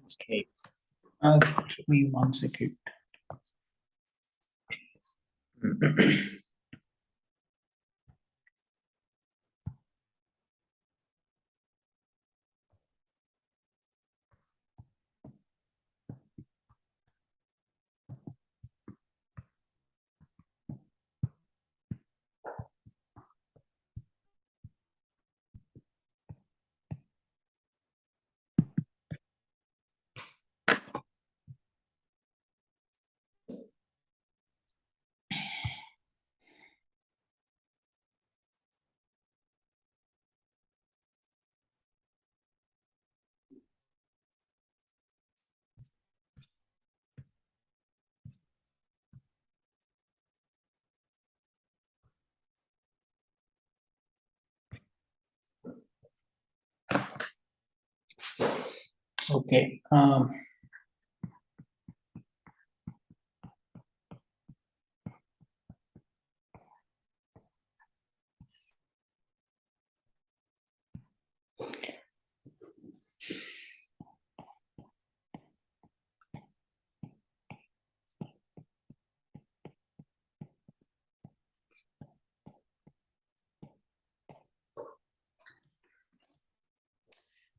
Okay. Give me 1 second. Okay.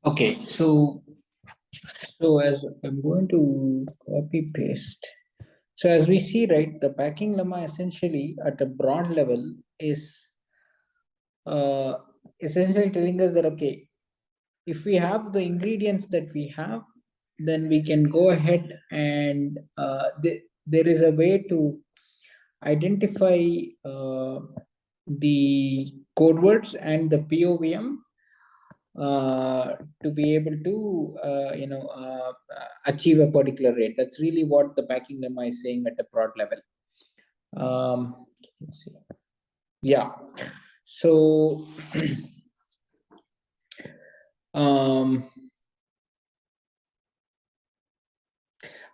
Okay. So as I'm going to copy paste. So as we see, right, the packing lemma essentially at a broad level is uh, essentially telling us that, okay, if we have the ingredients that we have, then we can go ahead and there is a way to identify the code words and the POVM to be able to achieve a particular rate. That's really what the packing lemma is saying at a broad level. Let's see. Yeah. So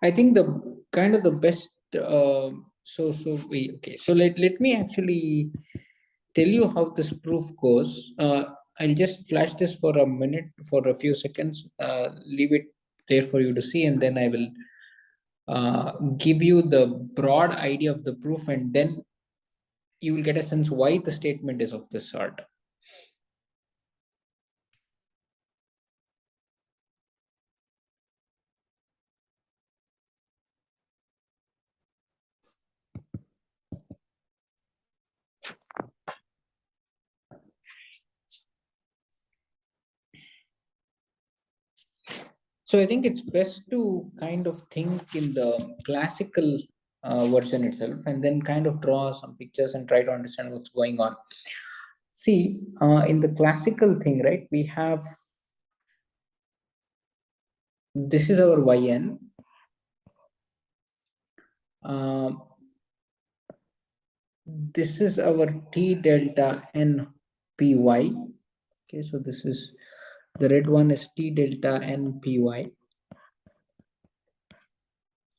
I think the kind of the best okay, so let me actually tell you how this proof goes. I'll just flash this for a minute, for a few seconds, leave it there for you to see, and then I will give you the broad idea of the proof, and then you will get a sense why the statement is of this sort. So I think it's best to kind of think in the classical version itself, and then kind of draw some pictures and try to understand what's going on. See, in the classical thing, right, we have, this is our yn. This is our T delta N Py. Okay, so this is, the red one is T delta N Py.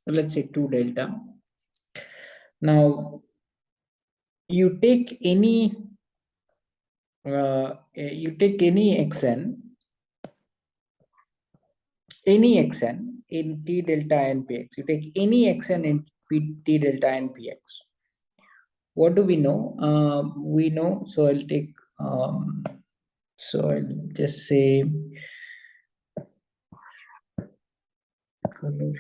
Let's say 2 delta. Now, you take any xn in T delta npx. You take any xn in T delta npx. What do we know? We know, so I'll take, so I'll just say color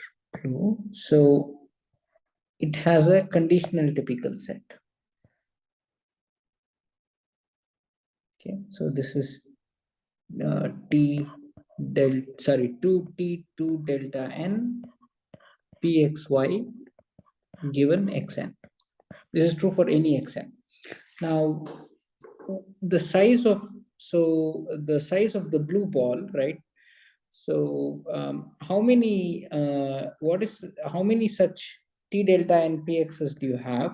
blue. So it has a conditional typical set. Okay, so this is T delta, sorry, 2T2 delta N pxy given xn. This is true for any xn. Now, the size of, so the size of the blue ball, right? So how many how many such T delta and px's do you have?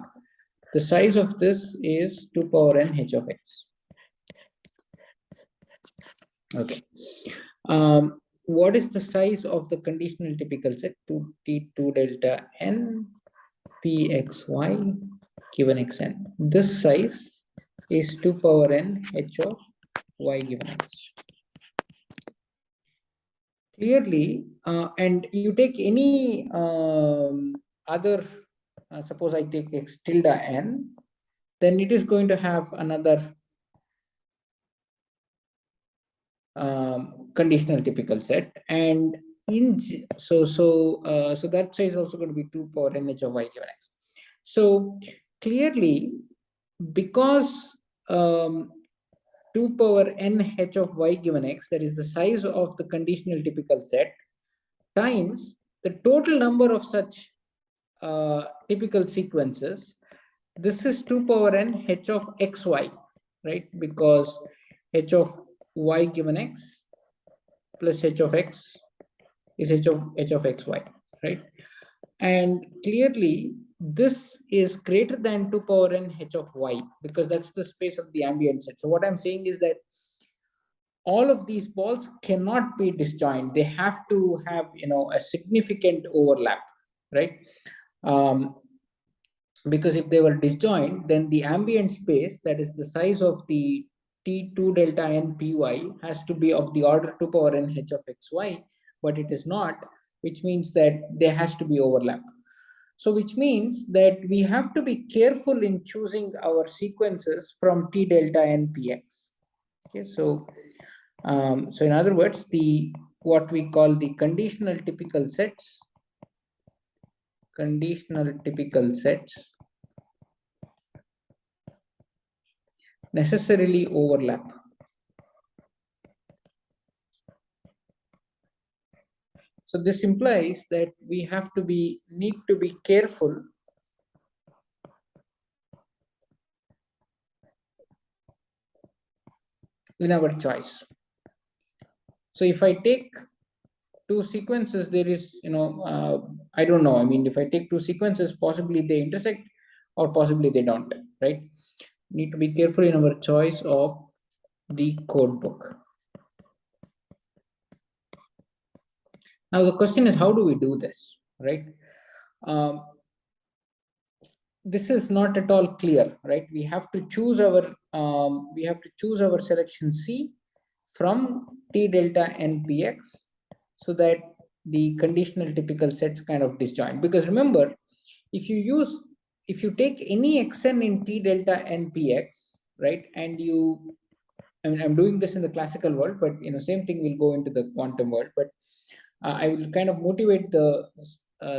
The size of this is 2 power n h of x. Okay. What is the size of the conditional typical set? 2T2 delta n pxy given xn. This size is 2 power n h of y given x. clearly, and you take any other, suppose I take x tilde n, then it is going to have another conditional typical set, and so that size is also going to be 2 power n h of y given x. So clearly, because 2 power n h of y given x, that is the size of the conditional typical set, times the total number of such typical sequences, this is 2 power n h of xy, right? Because h of y given x plus h of x is h of xy, right? And clearly, this is greater than 2 power n h of y, because that's the space of the ambient set. So what I'm saying is that all of these balls cannot be disjoint. They have to have, a significant overlap, right? Um, because if they were disjoint, then the ambient space, that is the size of the T2 delta n py, has to be of the order 2 power n h of xy, but it is not, which means that there has to be overlap. So which means that we have to be careful in choosing our sequences from T delta n px. Okay, so in other words, the what we call the conditional typical sets necessarily overlap. So this implies that we need to be careful in our choice. So if I take two sequences, there is, I don't know. I mean, if I take two sequences, possibly they intersect or possibly they don't, right? Need to be careful in our choice of the code book. Now the question is, how do we do this, right? This is not at all clear, right? We have to choose our selection C from T delta n px, so that the conditional typical sets kind of disjoint. Because remember, if you take any xn in T delta n px, right, and I mean, I'm doing this in the classical world, but same thing will go into the quantum world. But I will kind of motivate the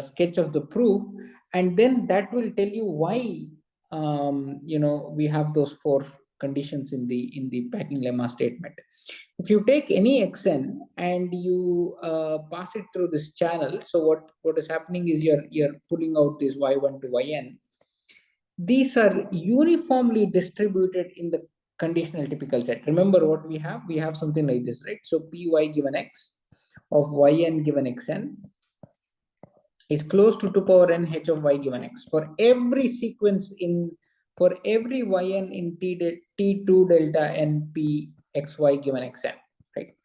sketch of the proof, and then that will tell you why we have those four conditions in the packing lemma statement. If you take any xn and you pass it through this channel, so what is happening is you're pulling out this y1 to yn. These are uniformly distributed in the conditional typical set. Remember what we have? We have something like this, right? So py given x of yn given xn is close to 2 power n h of y given x for every sequence for every yn in t2 delta n p xy given xn, right?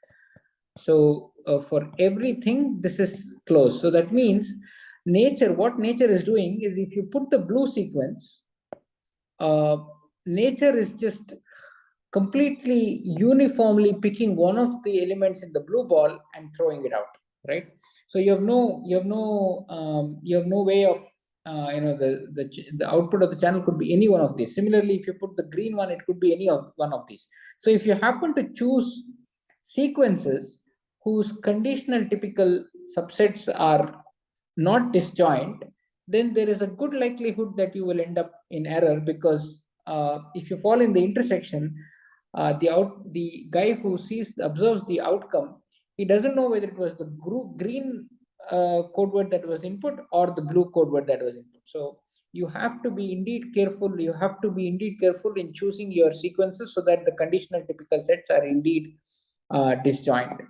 So for everything, this is close. So that means what nature is doing is, if you put the blue sequence, nature is just completely uniformly picking one of the elements in the blue ball and throwing it out, right? So you have no way of the output of the channel could be any one of these. Similarly, if you put the green one, it could be any of one of these. So if you happen to choose sequences whose conditional typical subsets are not disjoint, then there is a good likelihood that you will end up in error, because if you fall in the intersection, the guy who observes the outcome, he doesn't know whether it was the green code word that was input or the blue code word that was input. So you have to be indeed careful. You have to be indeed careful in choosing your sequences so that the conditional typical sets are indeed disjoint.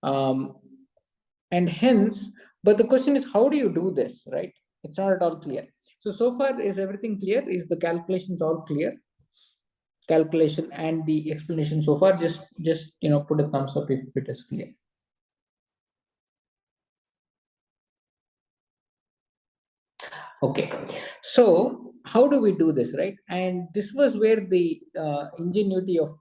And hence, but the question is, how do you do this, right? It's not at all clear. So far, is everything clear? Is the calculations all clear? Calculation and the explanation so far, just put a thumbs up if it is clear. Okay, so how do we do this, right? And this was where the ingenuity of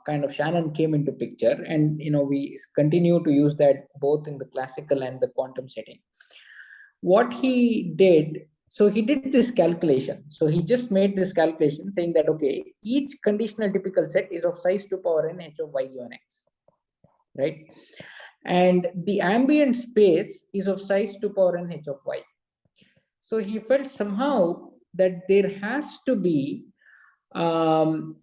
kind of Shannon came into picture, and we continue to use that both in the classical and the quantum setting. What he did, so he did this calculation. So he just made this calculation saying that, okay, each conditional typical set is of size 2 power n h of y given x, right? And the ambient space is of size 2 power n h of y. So he felt somehow that there has to be, so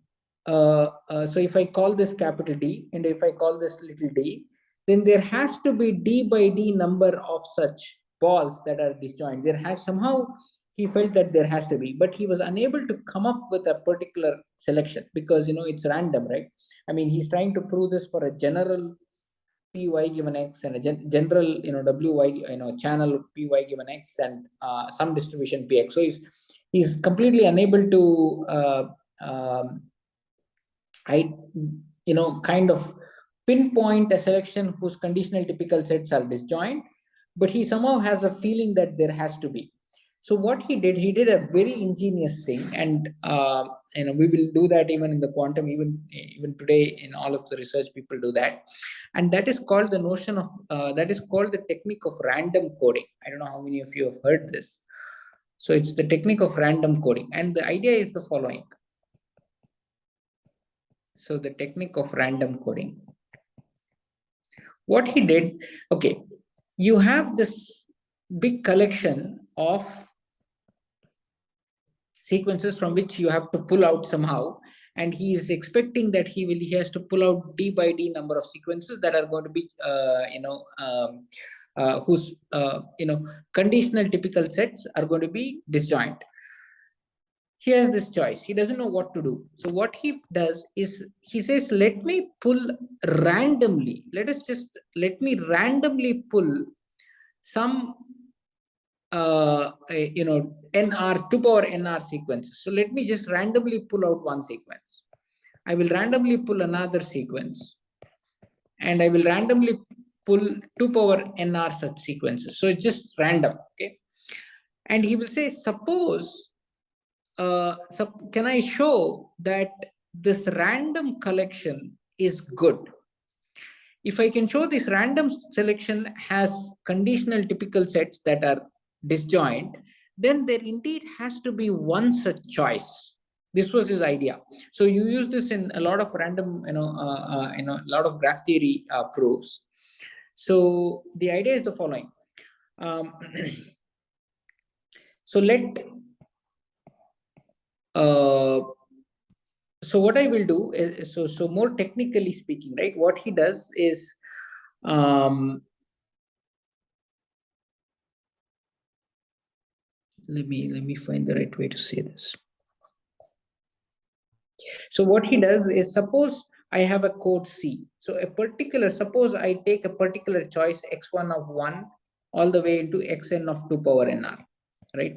if I call this capital D and if I call this little d, then there has to be d by d number of such balls that are disjoint. There has somehow, he felt that there has to be, but he was unable to come up with a particular selection because it's random, right? I mean, he's trying to prove this for a general py given x and a general wy channel py given x and some distribution px. So he's completely unable to kind of pinpoint a selection whose conditional typical sets are disjoint, but he somehow has a feeling that there has to be. So what he did a very ingenious thing, and we will do that even in the quantum, even today in all of the research people do that, and that is called the notion of that is called the technique of random coding. I don't know how many of you have heard this. So it's the technique of random coding, and the idea is the following. So the technique of random coding. What he did, okay, you have this big collection of sequences from which you have to pull out somehow, and he is expecting that he has to pull out d by d number of sequences that are going to be whose conditional typical sets are going to be disjoint. He has this choice. He doesn't know what to do. So what he does is he says, let me pull randomly. Let me randomly pull some nr 2 power nr sequences. So let me just randomly pull out one sequence. I will randomly pull another sequence, and I will randomly pull 2 power nr such sequences. So it's just random, okay? And he will say, suppose, can I show that this random collection is good? If I can show this random selection has conditional typical sets that are disjoint, then there indeed has to be one such choice. This was his idea. So you use this in a lot of random, a lot of graph theory proofs. So the idea is the following. So so what I will do is, so more technically speaking, right? What he does is, let me find the right way to say this. So what he does is, suppose I have a code C. So suppose I take a particular choice x1 of 1 all the way into xn of 2 power nr, right?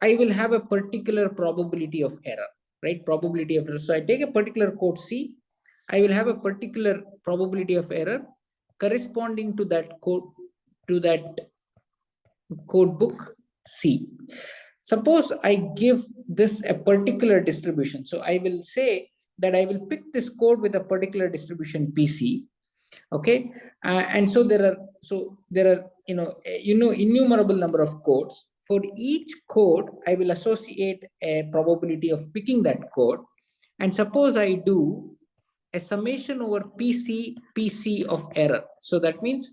I will have a particular probability of error, right? Probability of error. So I take a particular code C. I will have a particular probability of error corresponding to that code, to that code book C. Suppose I give this a particular distribution. So I will say that I will pick this code with a particular distribution PC. Okay, and so there are innumerable number of codes. For each code, I will associate a probability of picking that code, and suppose I do a summation over PC of error. So that means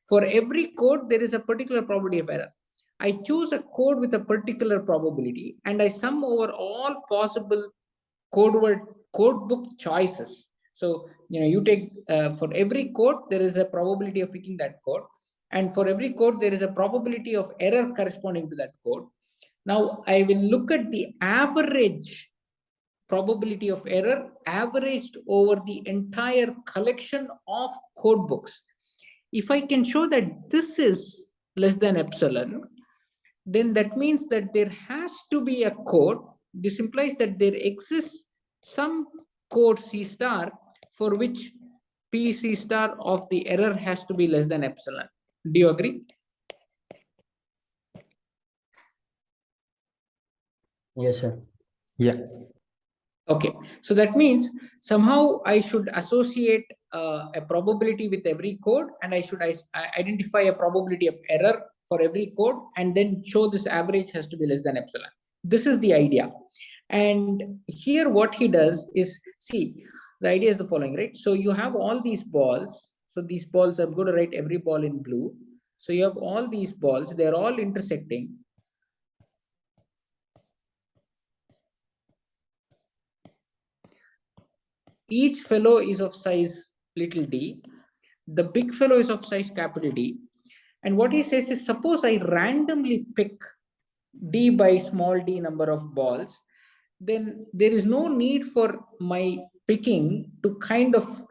for every code there is a particular probability of error. I choose a code with a particular probability, and I sum over all possible code book choices. So you take for every code there is a probability of picking that code, and for every code there is a probability of error corresponding to that code. Now I will look at the average probability of error averaged over the entire collection of code books. If I can show that this is less than epsilon, then that means that there has to be a code. This implies that there exists some code C star for which PC star of the error has to be less than epsilon. Do you agree? Yes, sir. Yeah. Okay, so that means somehow I should associate a probability with every code, and I should identify a probability of error for every code, and then show this average has to be less than epsilon. This is the idea. And here what he does is, see, the idea is the following, right? So you have all these balls. So these balls, I'm going to write every ball in blue. So you have all these balls, they're all intersecting. Each fellow is of size little d. The big fellow is of size capital D. And what he says is, suppose I randomly pick d by small d number of balls, then there is no need for my picking to kind of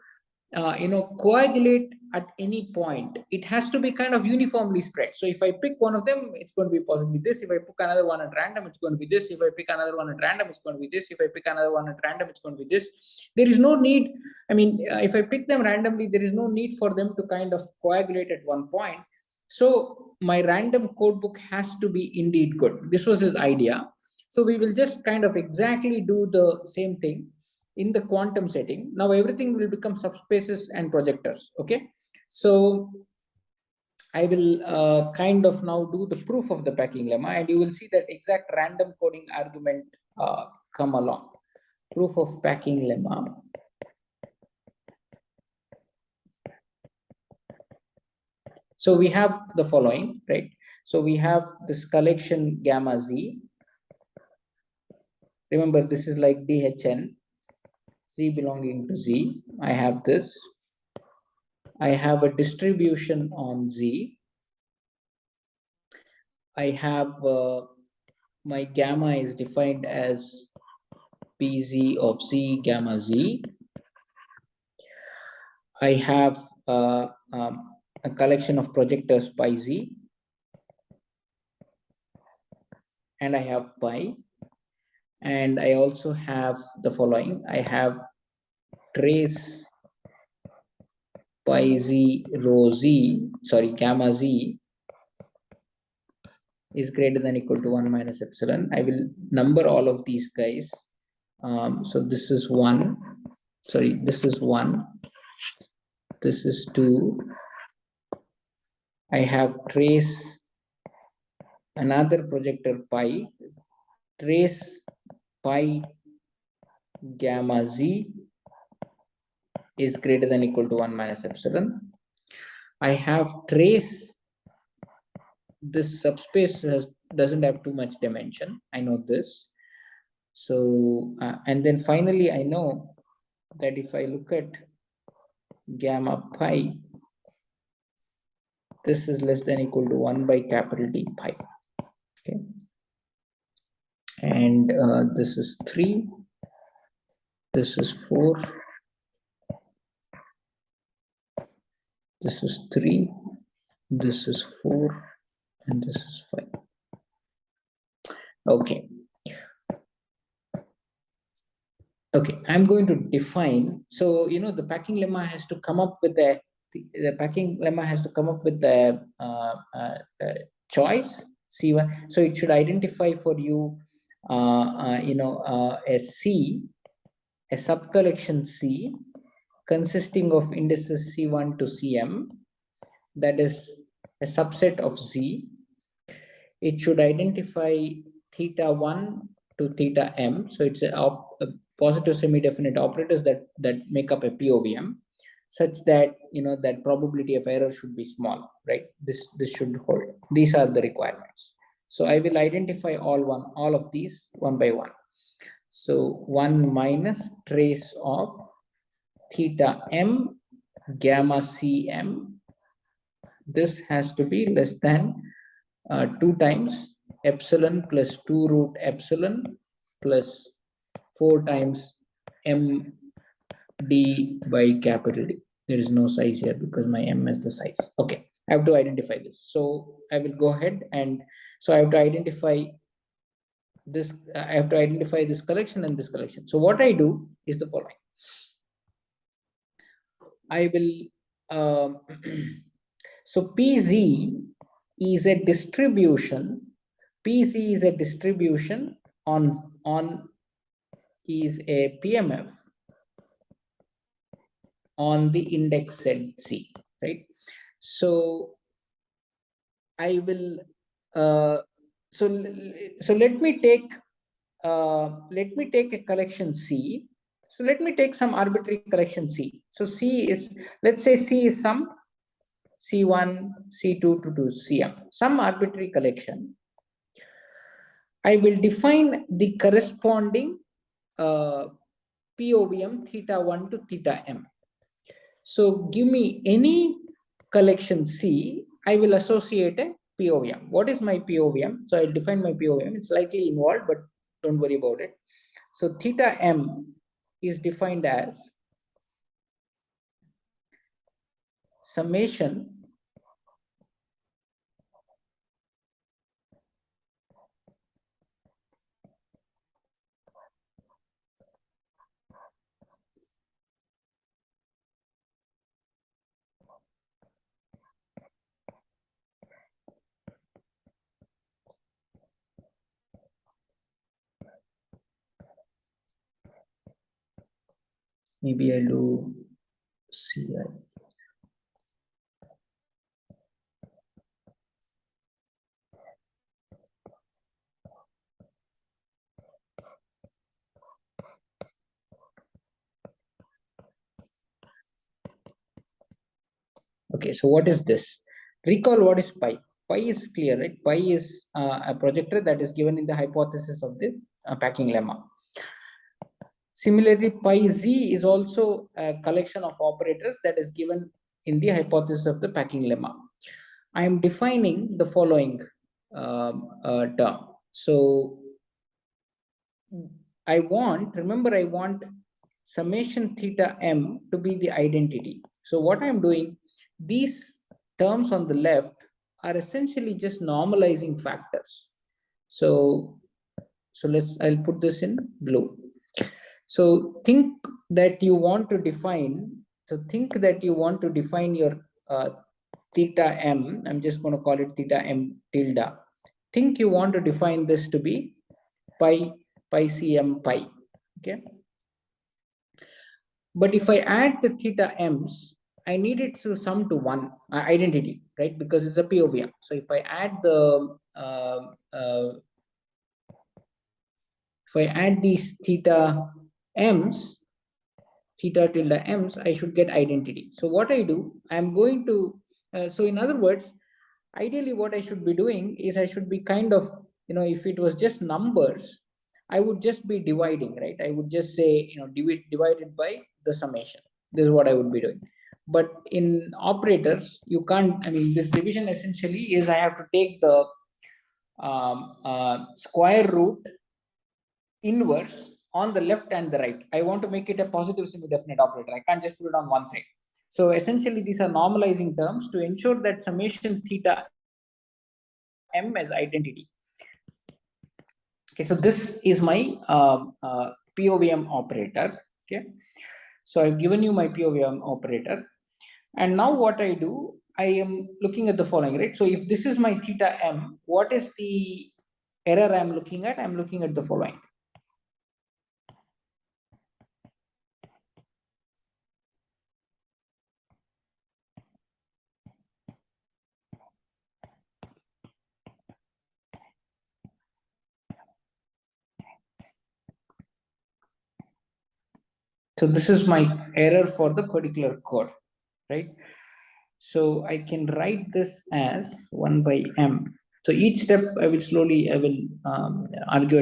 coagulate at any point. It has to be kind of uniformly spread. So if I pick one of them, it's going to be possibly this. If I pick another one at random, it's going to be this. If I pick another one at random, it's going to be this. If I pick another one at random, it's going to be this. There is no need. I mean, if I pick them randomly, there is no need for them to kind of coagulate at one point. So my random code book has to be indeed good. This was his idea. So we will just kind of exactly do the same thing in the quantum setting. Now everything will become subspaces and projectors. Okay, so I will kind of now do the proof of the packing lemma, and you will see that exact random coding argument come along. Proof of packing lemma. So we have the following, right? So we have this collection gamma z. Remember, this is like DHN, z belonging to z. I have this. I have a distribution on z. I have my gamma is defined as pz of z gamma z. I have a collection of projectors pi z, and I have pi, and I also have the following. I have trace pi z rho z, sorry, gamma z is greater than equal to 1 minus epsilon. I will number all of these guys. So this is 1, sorry, this is 1, this is 2. I have trace another projector pi, trace pi gamma z is greater than equal to 1 minus epsilon. I have trace, this subspace doesn't have too much dimension. I know this. So, and then finally, I know that if I look at gamma pi, this is less than equal to 1 by capital D pi. Okay. And this is 3, this is 4, this is 3, this is 4, and this is 5. Okay. Okay, I'm going to define. So, you know, the packing lemma has to come up with the packing lemma has to come up with the choice C1. So it should identify for you, a C, a subcollection C consisting of indices C1 to Cm, that is a subset of Z. It should identify theta 1 to theta m. So it's a positive semi-definite operators that make up a POVM, such that, you know, that probability of error should be small, right? This should hold. These are the requirements. So I will identify all of these one by one. So 1 minus trace of theta m gamma cm. This has to be less than 2 times epsilon plus 2 root epsilon plus 4 times m d by capital D. There is no size here because my m is the size. Okay, I have to identify this. So I will go ahead and so I have to identify this. I have to identify this collection and this collection. So what I do is the following. I will so PZ is a distribution. PZ is a distribution on is a PMF on the index set C, right? So I will, so let me take a collection C. So let me take some arbitrary collection C. So C is, let's say C is some C1, C2 to CM, some arbitrary collection. I will define the corresponding POVM theta 1 to theta m. So give me any collection C, I will associate a POVM. What is my POVM? So I'll define my POVM. It's slightly involved, but don't worry about it. So theta m is defined as summation maybe I'll do CI. Okay, so what is this? Recall what is pi. Pi is clear, right? Pi is a projector that is given in the hypothesis of the packing lemma. Similarly, pi z is also a collection of operators that is given in the hypothesis of the packing lemma. I am defining the following term. So I want summation theta m to be the identity. So what I'm doing, these terms on the left are essentially just normalizing factors. So I'll put this in blue. So think that you want to define your theta m. I'm just going to call it theta m tilde. Think you want to define this to be pi cm pi. Okay. But if I add the theta m's, I need it to sum to one identity, right? Because it's a POVM. So if I add these theta m's, theta tilde m's, I should get identity. So what I do, I'm going to, so in other words, ideally what I should be doing is I should be kind of, if it was just numbers, I would just be dividing, right? I would just say, divided by the summation. This is what I would be doing. But in operators, you can't, this division essentially is I have to take the square root inverse on the left and the right. I want to make it a positive semi-definite operator. I can't just put it on one side. So essentially, these are normalizing terms to ensure that summation theta m as identity. Okay, so this is my POVM operator. Okay, so I've given you my POVM operator, and now what I do, I am looking at the following, right? So if this is my theta m, what is the error I'm looking at? I'm looking at the following. So this is my error for the particular code, right? So I can write this as 1 by m. So each step I will argue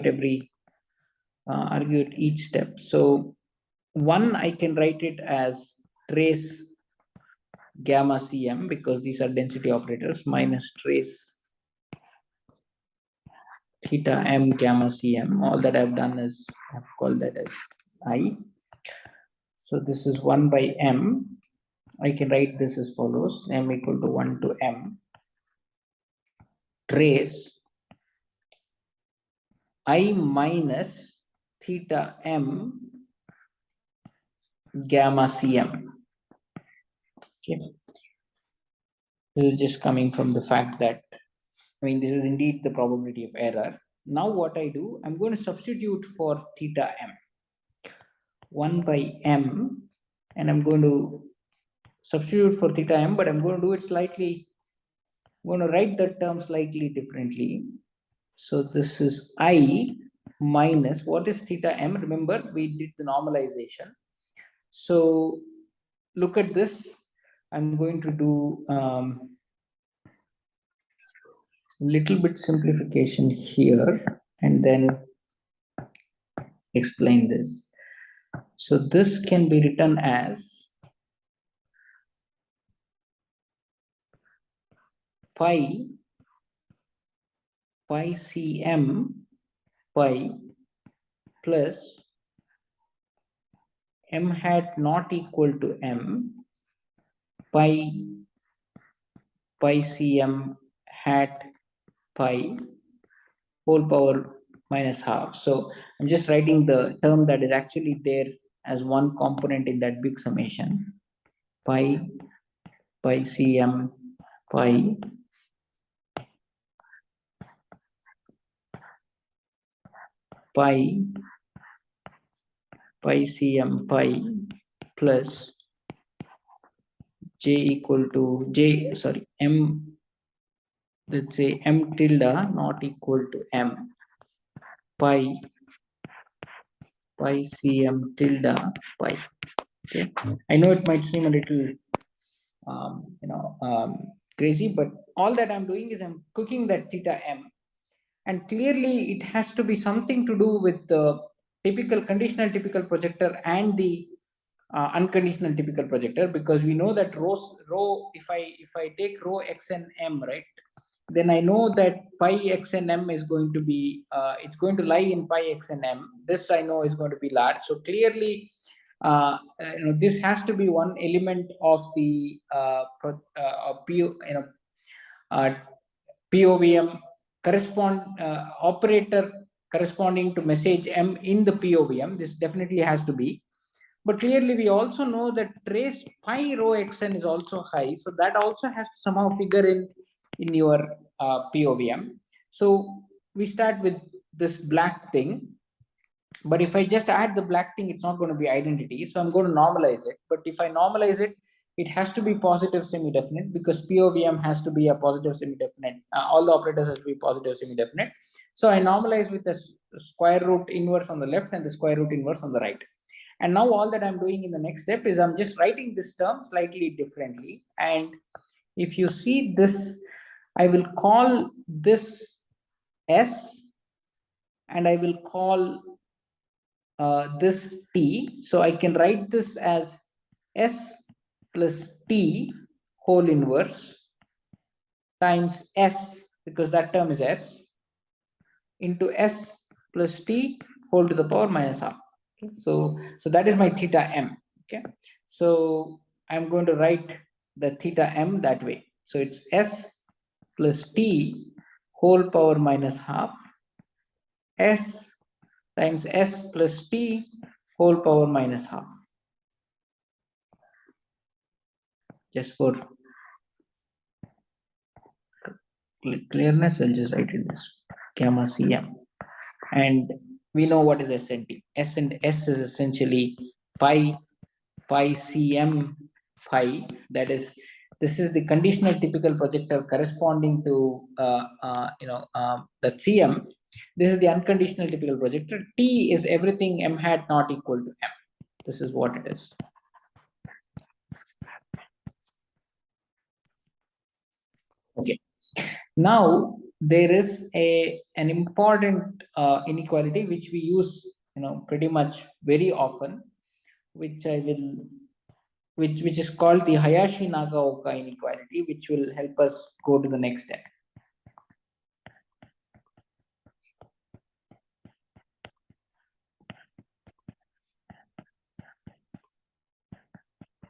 at each step. So one, I can write it as trace gamma cm because these are density operators minus trace theta m gamma cm. All that I've done is I've called that as I. So this is 1 by m. I can write this as follows: m equal to 1 to m trace I minus theta m gamma cm. Okay. This is just coming from the fact that, this is indeed the probability of error. Now what I do, I'm going to substitute for theta m. 1 by m, and I'm going to substitute for theta m, but I'm going to do it slightly, I'm going to write the term slightly differently. So this is I minus, what is theta m? Remember, we did the normalization. So look at this. I'm going to do little bit simplification here and then explain this. So this can be written as pi cm pi plus m hat not equal to m pi cm hat pi whole power minus half. So I'm just writing the term that is actually there as one component in that big summation. Pi cm pi cm pi plus j equal to m, let's say m tilde not equal to m pi cm tilde pi. Okay, I know it might seem a little crazy, but all that I'm doing is I'm cooking that theta m, and clearly it has to be something to do with the typical conditional typical projector and the unconditional typical projector, because we know that rho if I take rho x and m, right, then I know that pi x and m is going to be it's going to lie in pi x and m. This I know is going to be large. So clearly this has to be one element of the POVM operator corresponding to message m in the POVM. This definitely has to be. But clearly we also know that trace pi rho xn is also high. So that also has to somehow figure in your POVM. So we start with this black thing. But if I just add the black thing, it's not going to be identity. So I'm going to normalize it. But if I normalize it, it has to be positive semi-definite, because POVM has to be a positive semi-definite. All the operators has to be positive semi-definite. So I normalize with the square root inverse on the left and the square root inverse on the right. And now all that I'm doing in the next step is I'm just writing this term slightly differently. And if you see this, I will call this S, and I will call this T. So I can write this as S plus T whole inverse times S, because that term is S, into S plus T whole to the power minus half. Okay. So that is my theta m. Okay. So I'm going to write the theta m that way. So it's S plus T whole power minus half S times S plus T whole power minus half. Just for clearness, I'll just write it this gamma cm. And we know what is S and T. S and S is essentially pi cm pi. That is, this is the conditional typical projector corresponding to that cm. This is the unconditional typical projector. T is everything m hat not equal to m. This is what it is. Okay. Now there is an important inequality which we use pretty much very often, which is called the Hayashi-Nagaoka inequality, which will help us go to the next step.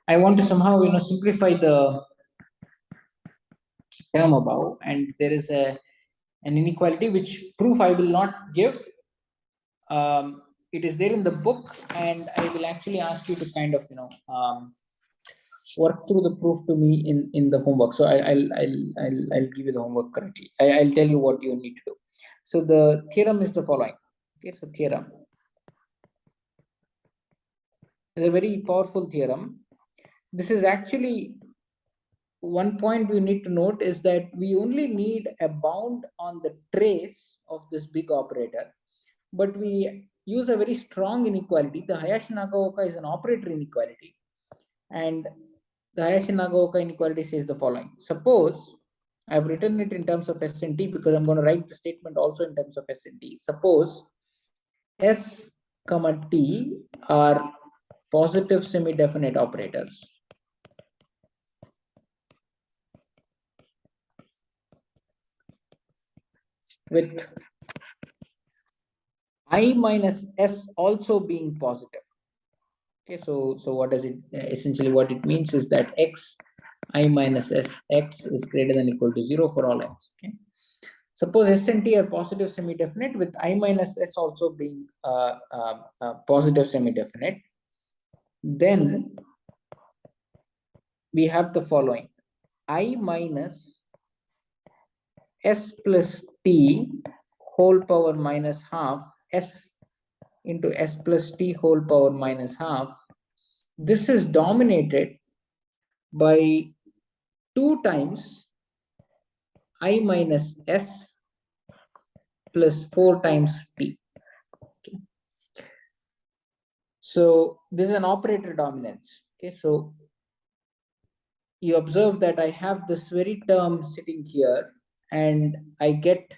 I want to somehow simplify the term above, and there is an inequality which proof I will not give. It is there in the book, and I will actually ask you to kind of work through the proof to me in the homework. So I'll give you the homework correctly. I'll tell you what you need to do. So the theorem is the following. Okay, so theorem. It's a very powerful theorem. This is actually one point we need to note is that we only need a bound on the trace of this big operator, but we use a very strong inequality. The Hayashi-Nagaoka is an operator inequality, and the Hayashi-Nagaoka inequality says the following. Suppose I've written it in terms of S and T because I'm going to write the statement also in terms of S and T. Suppose S, T are positive semi-definite operators. With I minus S also being positive. Okay, so what does it essentially what it means is that X I minus S X is greater than or equal to 0 for all X. Okay. Suppose S and T are positive semi-definite with I minus S also being positive semi-definite, then we have the following. I minus S plus T whole power minus half S into S plus T whole power minus half. This is dominated by 2 times I minus S plus 4 times T. Okay. So this is an operator dominance. Okay, so you observe that I have this very term sitting here, and I get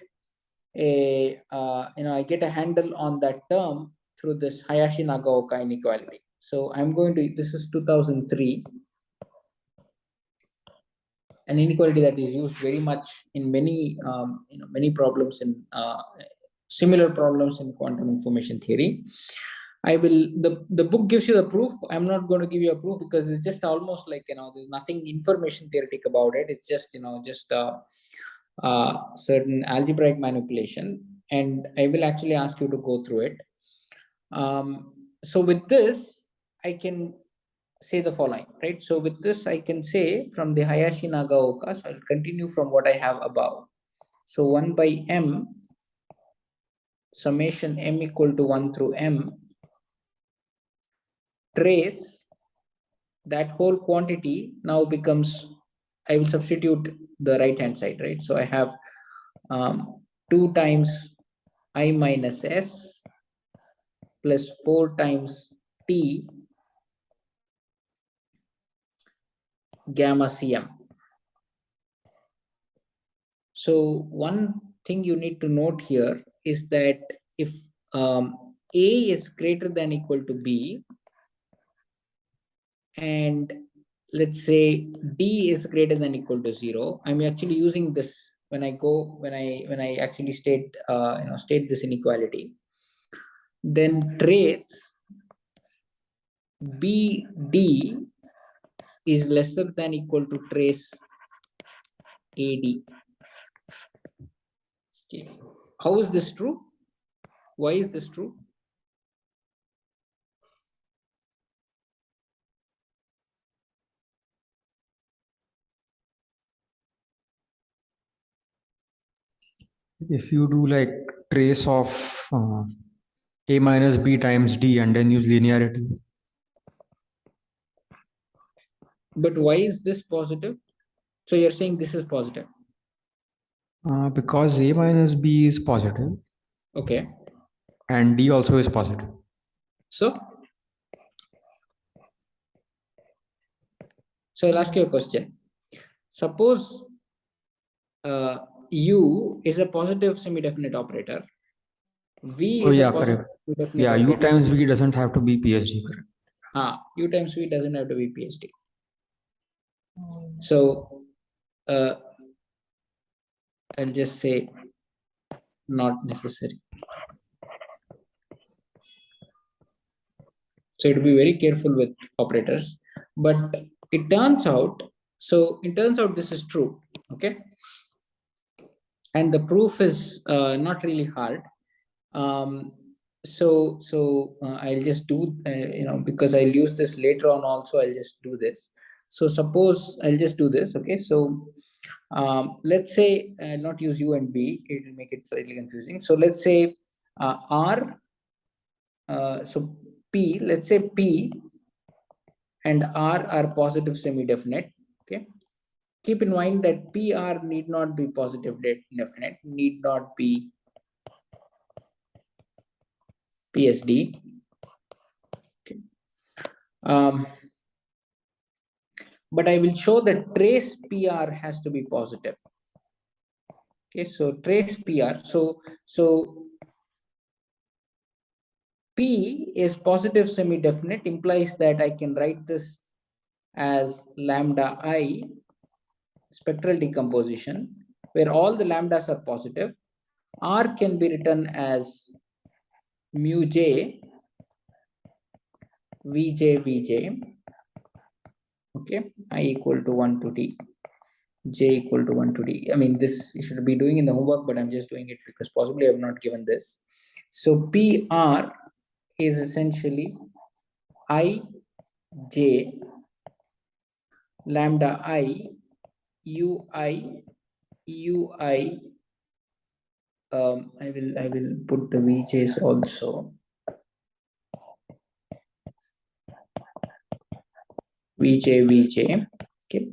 I get a handle on that term through this Hayashi-Nagaoka inequality. So I'm going to, this is 2003, an inequality that is used very much in many many problems in similar problems in quantum information theory. I will, the book gives you the proof. I'm not going to give you a proof because it's just almost like, there's nothing information theoretic about it. It's just, just certain algebraic manipulation, and I will actually ask you to go through it. So with this, I can say the following, right? So with this, I can say from the Hayashi-Nagaoka, so I'll continue from what I have above. So 1 by m summation m equal to 1 through m, trace that whole quantity now becomes, I will substitute the right hand side, right? So I have 2 times I minus S plus 4 times T gamma Cm. So one thing you need to note here is that if A is greater than or equal to B, and let's say D is greater than or equal to 0, I'm actually using this when I actually state state this inequality. Then trace BD is lesser than or equal to trace AD. Okay. How is this true? Why is this true? If you do like trace of A minus B times D and then use linearity. But why is this positive? So you're saying this is positive? Because A minus B is positive. Okay. And D also is positive. So I'll ask you a question. Suppose U is a positive semi-definite operator. V is a positive semi-definite operator. U times V doesn't have to be PSD, correct? U times V doesn't have to be PSD. So I'll just say not necessary. So you have to be very careful with operators. But it turns out, this is true. Okay. And the proof is not really hard. I'll just do, because I'll use this later on also, I'll just do this. So suppose I'll just do this. Okay. So let's say I'll not use U and B, it will make it slightly confusing. So let's say R, so P, let's say P and R are positive semi-definite. Okay. Keep in mind that PR need not be positive definite, need not be PSD. Okay. But I will show that trace PR has to be positive. Okay, so trace PR. So P is positive semi-definite, implies that I can write this as lambda I spectral decomposition, where all the lambdas are positive. R can be written as mu j Vj. Okay, I equal to 1 to t, j equal to 1 to d. I mean, this you should be doing in the homework, but I'm just doing it because possibly I have not given this. So PR is essentially I j lambda I ui ui. I will put the Vj's also. Vj. Okay.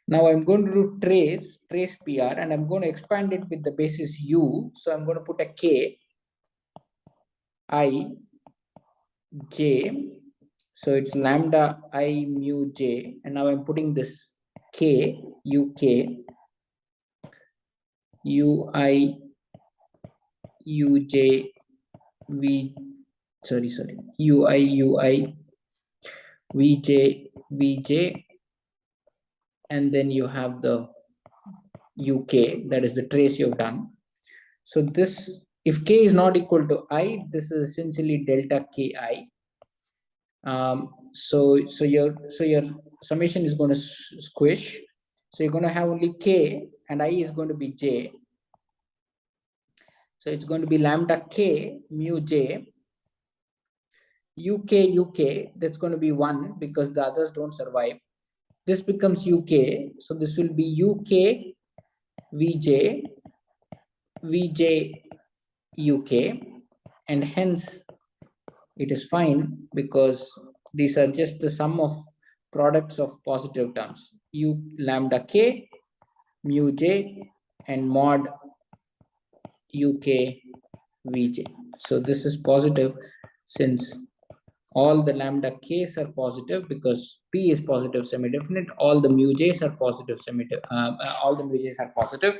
Now I'm going to do trace PR, and I'm going to expand it with the basis u. So I'm going to put a k I j. So it's lambda I mu j, and now I'm putting this k uk ui uj v sorry ui vj, and then you have the uk, that is the trace you've done. So this, if k is not equal to I, this is essentially delta ki. So your summation is going to squish. So you're going to have only k, and I is going to be j. So it's going to be lambda k mu j uk. That's going to be 1 because the others don't survive. This becomes uk, so this will be uk vj uk, and hence it is fine because these are just the sum of products of positive terms, u lambda k mu j and mod uk vj. So this is positive since all the lambda k's are positive because p is positive semi-definite, all the mu j's are positive all the mu j's are positive,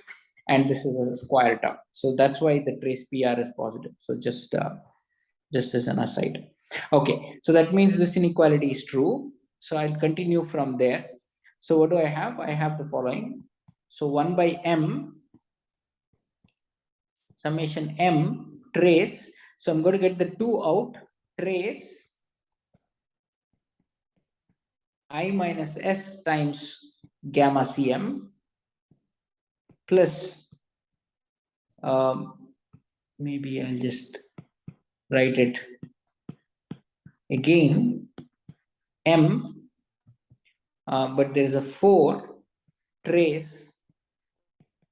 and this is a square term. So that's why the trace PR is positive. So just as an aside. Okay, so that means this inequality is true. So I'll continue from there. So what do I have? I have the following. So 1 by m summation m trace. So I'm going to get the 2 out, trace I minus s times gamma cm plus maybe I'll just write it again m, but there is a 4 trace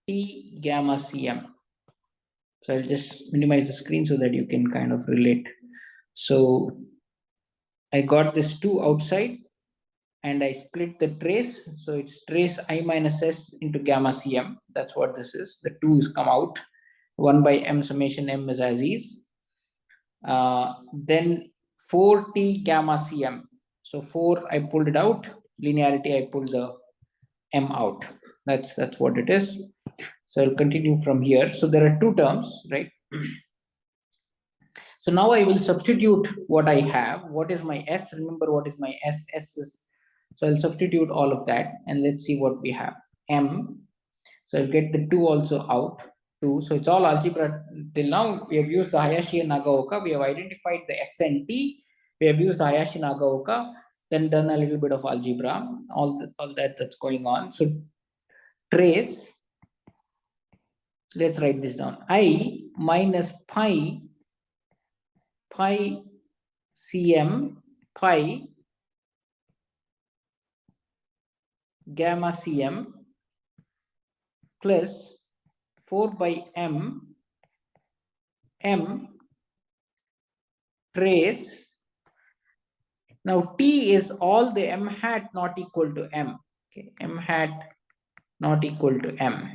t gamma cm. So I'll just minimize the screen so that you can kind of relate. So I got this 2 outside and I split the trace. So it's trace I minus s into gamma cm. That's what this is. The 2 is come out. 1 by m summation m is as is. Then 4t gamma cm. So 4 I pulled it out. Linearity I pulled the m out. That's what it is. So I'll continue from here. So there are 2 terms, right? So now I will substitute what I have. What is my S? Remember what is my S? S is, so I'll substitute all of that and let's see what we have. M. So I'll get the 2 also out. 2. So it's all algebra. Till now we have used the Hayashi and Nagaoka. We have identified the S and T. We have used the Hayashi Nagaoka. Then done a little bit of algebra. All that's going on. So trace. Let's write this down. I minus pi cm pi gamma cm plus 4 by m trace Now T is all the m hat not equal to m. Okay, m hat not equal to m.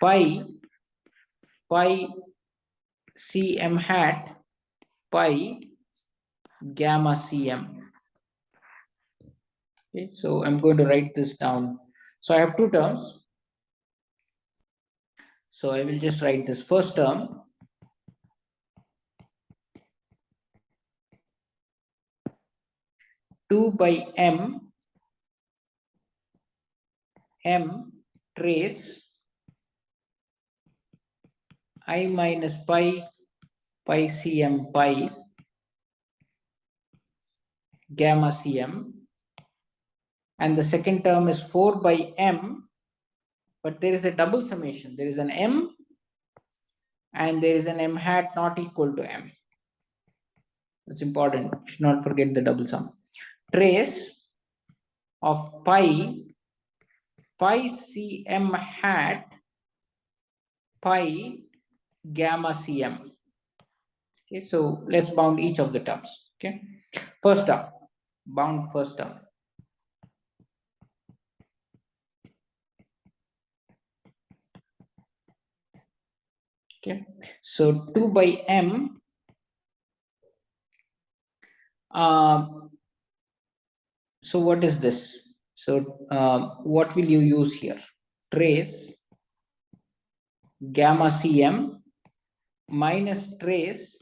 Pi c m hat pi gamma cm. Okay, so I'm going to write this down. So I have two terms. So I will just write this first term. Two by m trace I minus pi cm pi gamma cm, and the second term is 4 by m, but there is a double summation. There is an m and there is an m hat not equal to m. That's important. You should not forget the double sum. Trace of pi cm hat pi gamma cm. Okay, so let's bound each of the terms. Okay, first term, bound first term. Okay, so 2 by m. So what is this? So what will you use here? Trace gamma cm minus trace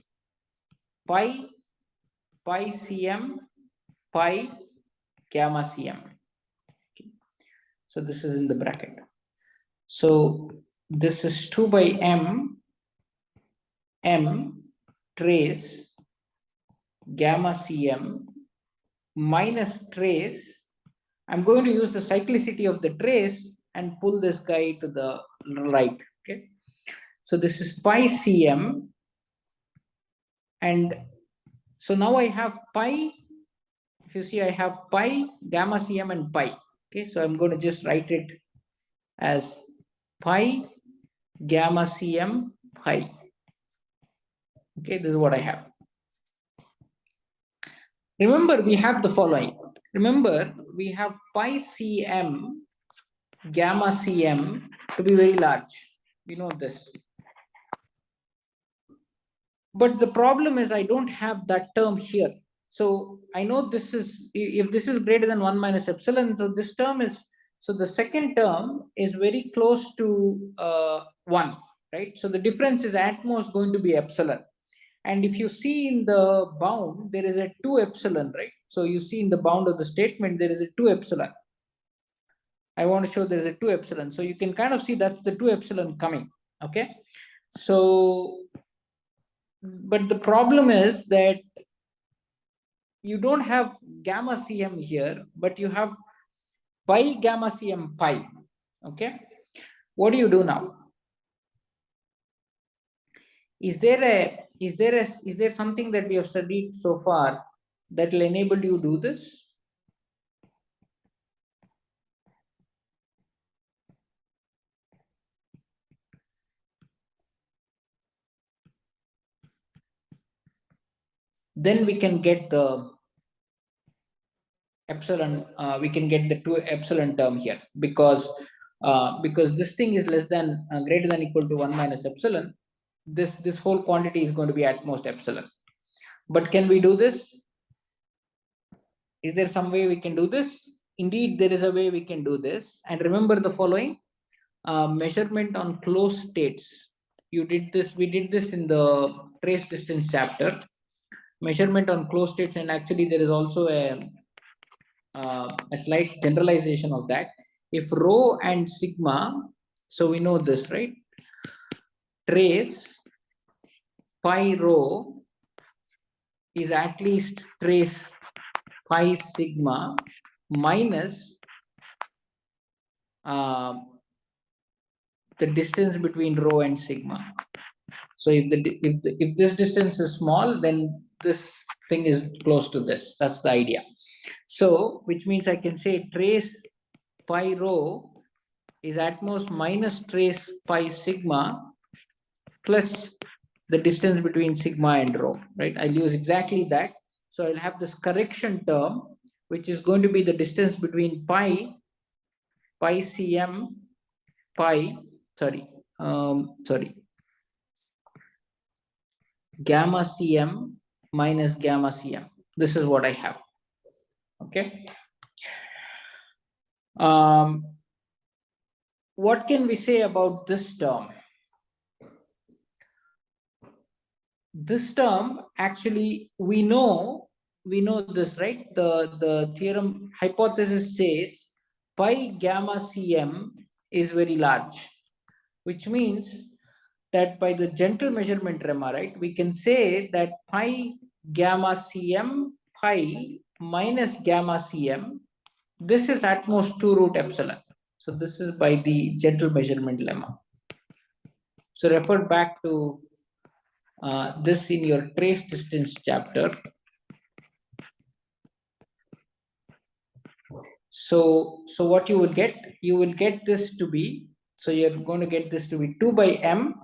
pi cm pi gamma cm. Okay. So this is in the bracket. So this is 2 by m trace gamma cm minus trace. I'm going to use the cyclicity of the trace and pull this guy to the right. Okay, so this is pi cm, and so now I have pi. If you see, I have pi gamma cm and pi. Okay, so I'm going to just write it as pi gamma cm pi. Okay, this is what I have. Remember, we have the following. Remember, we have pi cm gamma cm to be very large. We know this. But the problem is I don't have that term here. So I know this is, if this is greater than 1 minus epsilon, so this term is, so the second term is very close to 1, right? So the difference is at most going to be epsilon. And if you see in the bound, there is a 2 epsilon, right? So you see in the bound of the statement, there is a 2 epsilon. I want to show there is a 2 epsilon. So you can kind of see that's the 2 epsilon coming, okay? So, but the problem is that you don't have gamma cm here, but you have pi gamma cm pi, okay? What do you do now? Is there something that we have studied so far that will enable you to do this? Then we can get the epsilon, we can get the 2 epsilon term here, because this thing is less than greater than equal to 1 minus epsilon. This whole quantity is going to be at most epsilon. But can we do this? Is there some way we can do this? Indeed, there is a way we can do this. And remember the following, measurement on closed states. We did this in the trace distance chapter. Measurement on closed states, and actually there is also a slight generalization of that. If rho and sigma, so we know this, right? Trace pi rho is at least trace pi sigma minus the distance between rho and sigma. So if this distance is small, then this thing is close to this. That's the idea. So which means I can say trace pi rho is at most minus trace pi sigma plus the distance between sigma and rho, right? I'll use exactly that. So I'll have this correction term, which is going to be the distance between pi cm, gamma cm minus gamma cm. This is what I have. Okay. What can we say about this term? This term, actually, we know this, right? The theorem hypothesis says pi gamma cm is very large, which means that by the gentle measurement lemma, right, we can say that pi gamma cm pi minus gamma cm, this is at most 2 root epsilon. So this is by the gentle measurement lemma. So refer back to this in your trace distance chapter. So what you will get this to be, so you're going to get this to be 2 by m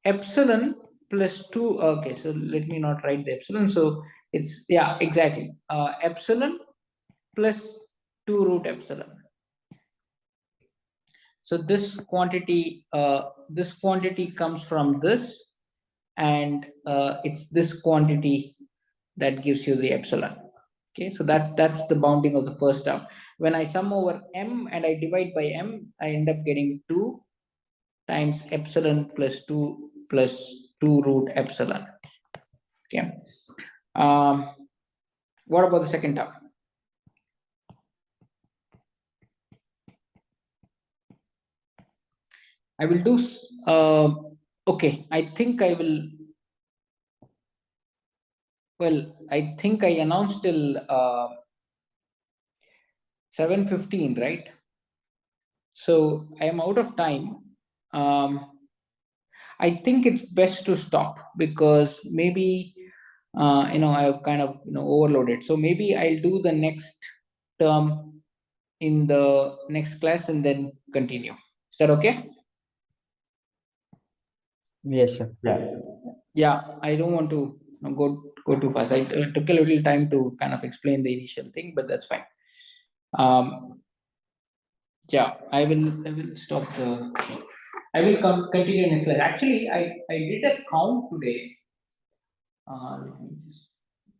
epsilon plus 2. Okay, so let me not write the epsilon. So it's, yeah, exactly, epsilon plus 2 root epsilon. So this quantity comes from this, and it's this quantity that gives you the epsilon. Okay, so that's the bounding of the first term. When I sum over m and I divide by m, I end up getting 2 times epsilon plus 2 root epsilon. Okay. What about the second term? I will do, okay, I think I will, well, I think I announced till 7:15, right? So I am out of time. I think it's best to stop, because maybe I've kind of overloaded. So maybe I'll do the next term in the next class and then continue. Is that okay? Yes, sir. Yeah, I don't want to go too fast. I took a little time to kind of explain the initial thing, but that's fine. Yeah, I will stop the. I will continue next class. Actually, I did a count today. Let me just